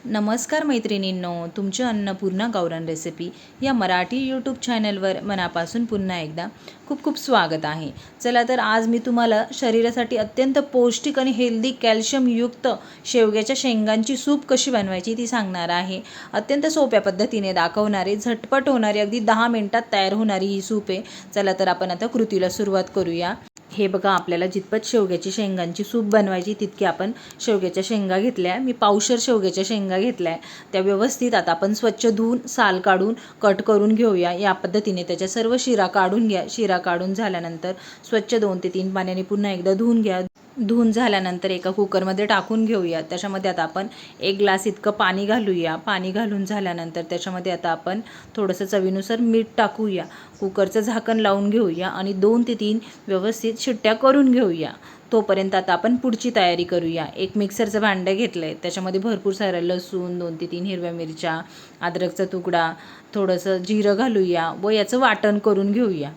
नमस्कार मैत्रिणींनो, तुमच्या अन्नपूर्णा गावरान रेसिपी या मराठी यूट्यूब चॅनलवर मनापासून पुन्हा एकदा खूप खूप स्वागत आहे. चला तर आज मी तुम्हाला शरीरासाठी अत्यंत पौष्टिक आणि हेल्दी कॅल्शियमयुक्त शेवग्याच्या शेंगांची सूप कशी बनवायची ती सांगणार आहे. अत्यंत सोप्या पद्धतीने दाखवणारे, झटपट होणारी, अगदी 10 मिनिटात तयार होणारी ही सूप आहे. चला तर आपण आता कृतीला सुरुवात करूया. हे बघा, आपल्याला जितपत शेवग्याची शेंगांची सूप बनवायची तितकी आपण शेवग्याच्या शेंगा घेतल्या. मी पावशर शेवग्याच्या शेंगा घेतल्या. त्या व्यवस्थित आता आपण स्वच्छ धुवून साल काढून कट करून घेऊया. या पद्धतीने त्याच्या सर्व शिरा काढून घ्या. शिरा काढून झाल्यानंतर स्वच्छ 2 ते 3 पाण्याने पुन्हा एकदा धुवून घ्या. धुवून झाल्यानंतर एका कुकरमध्ये टाकून घेऊया. त्याच्यामध्ये आता आपण 1 ग्लास इतकं पाणी घालूया. पाणी घालून झाल्यानंतर त्याच्यामध्ये आता आपण थोडंसं चवीनुसार मीठ टाकूया. कुकरचं झाकण लावून घेऊया आणि 2 ते 3 व्यवस्थित शिट्ट्या करून घेऊया. तोपर्यंत आता आपण पुढची तयारी करूया. एक मिक्सरचं भांडं घेतलं आहे. त्याच्यामध्ये भरपूर सारं लसूण, 2 ते 3 हिरव्या मिरच्या, अद्रकचा तुकडा, थोडंसं जिरं घालूया व याचं वाटण करून घेऊया.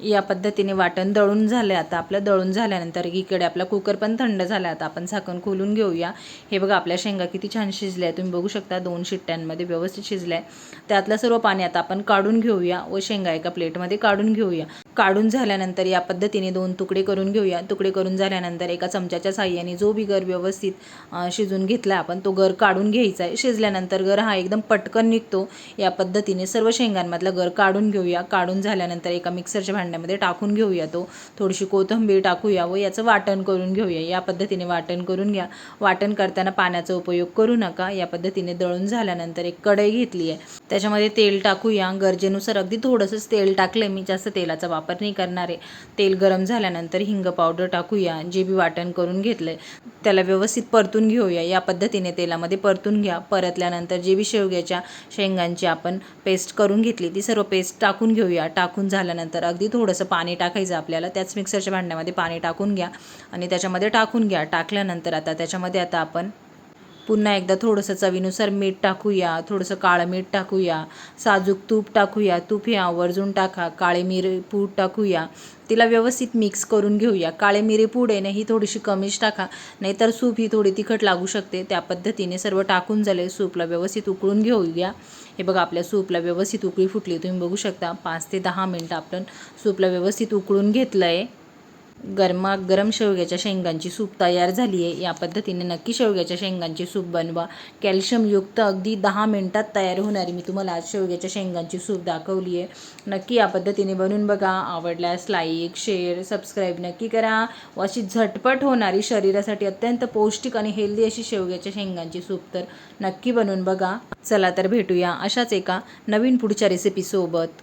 या पद्धतीने वाटण दळून झालं. आता आपलं दळून झाल्यानंतर इकडे आपला कुकर पण थंड झाला. आता आपण झाकण खोलून घेऊया. हे बघा, आपल्या शेंगा किती छान शिजल्या आहे. तुम्ही बघू शकता 2 शिट्ट्यांमध्ये व्यवस्थित शिजल्या आहे. त्यातलं सर्व पाणी आता आपण काढून घेऊया व शेंगा एका प्लेटमध्ये काढून घेऊया. काढून झाल्यानंतर या पद्धतीने 2 तुकडे करून घेऊया. तुकडे करून झाल्यानंतर एका चमच्याच्या साहाय्याने जो बी गर व्यवस्थित शिजून घेतला आपण तो गर काढून घ्यायचा आहे. शिजल्यानंतर गर हा एकदम पटकन निघतो. या पद्धतीने सर्व शेंगांमधला गर काढून घेऊया. काढून झाल्यानंतर एका मिक्सरच्या भांड्यामध्ये टाकून घेऊया. थोडीशी कोथिंबीर टाकूया व याचं वाटण करून घेऊया. या पद्धतीने वाटण करून घ्या. वाटण करताना पाण्याचा उपयोग करू नका. या पद्धतीने दळून झाल्यानंतर एक कढई घेतली आहे. त्याच्यामध्ये तेल टाकूया. गरजेनुसार अगदी थोडंसंच तेल टाकलं. मी जास्त तेलाचा वापर नाही करणार आहे. तेल गरम झाल्यानंतर हिंग पावडर टाकूया. जे बी वाटण करून घेतलंय त्याला व्यवस्थित परतून घेऊया. या पद्धतीने तेलामध्ये परतून घ्या. परतल्यानंतर जे बी शेवग्याच्या शेंगांची आपण पेस्ट करून घेतली ती सर्व पेस्ट टाकून घेऊया. टाकून झाल्यानंतर अगदी थोडंसं पाणी टाकायचं आपल्याला. त्याच मिक्सरच्या भांड्यामध्ये पाणी टाकून घ्या आणि त्याच्यामध्ये टाकून घ्या. टाकल्यानंतर आता त्याच्यामध्ये आता आपण पुन्हा एकदा थोडंसं चवीनुसार मीठ टाकूया. थोडंसं काळं मीठ टाकूया. साजूक तूप टाकूया. तूप हे आवर्जून टाका. काळे मिरे पूड टाकूया. तिला व्यवस्थित मिक्स करून घेऊया. काळे मिरे पूड आहे ना, ही थोडीशी कमीच टाका, नाहीतर सूप ही थोडी तिखट लागू शकते. त्या पद्धतीने सर्व टाकून झाले. सूपला व्यवस्थित उकळून घेऊया. हे बघा, आपल्या सूपला व्यवस्थित उकळी फुटली. तुम्ही बघू शकता 5 ते 10 मिनटं आपण सूपला व्यवस्थित उकळून घेतलं आहे. गरमागरम शेवग्याच्या शेंगांची सूप तयार झाली आहे. या पद्धतीने नक्की शेवग्याच्या शेंगांची सूप बनवा. कॅल्शियमयुक्त अगदी 10 मिनिटात तयार होणारी मी तुम्हाला आज शेवग्याच्या शेंगांची सूप दाखवली आहे. नक्की या पद्धतीने बनवून बघा. आवडल्यास लाईक, शेअर, सबस्क्राईब नक्की करा. व अशी झटपट होणारी, शरीरासाठी अत्यंत पौष्टिक आणि हेल्दी अशी शेवग्याच्या शेंगांची सूप तर नक्की बनवून बघा. चला तर भेटूया अशाच एका नवीन पुढच्या रेसिपीसोबत.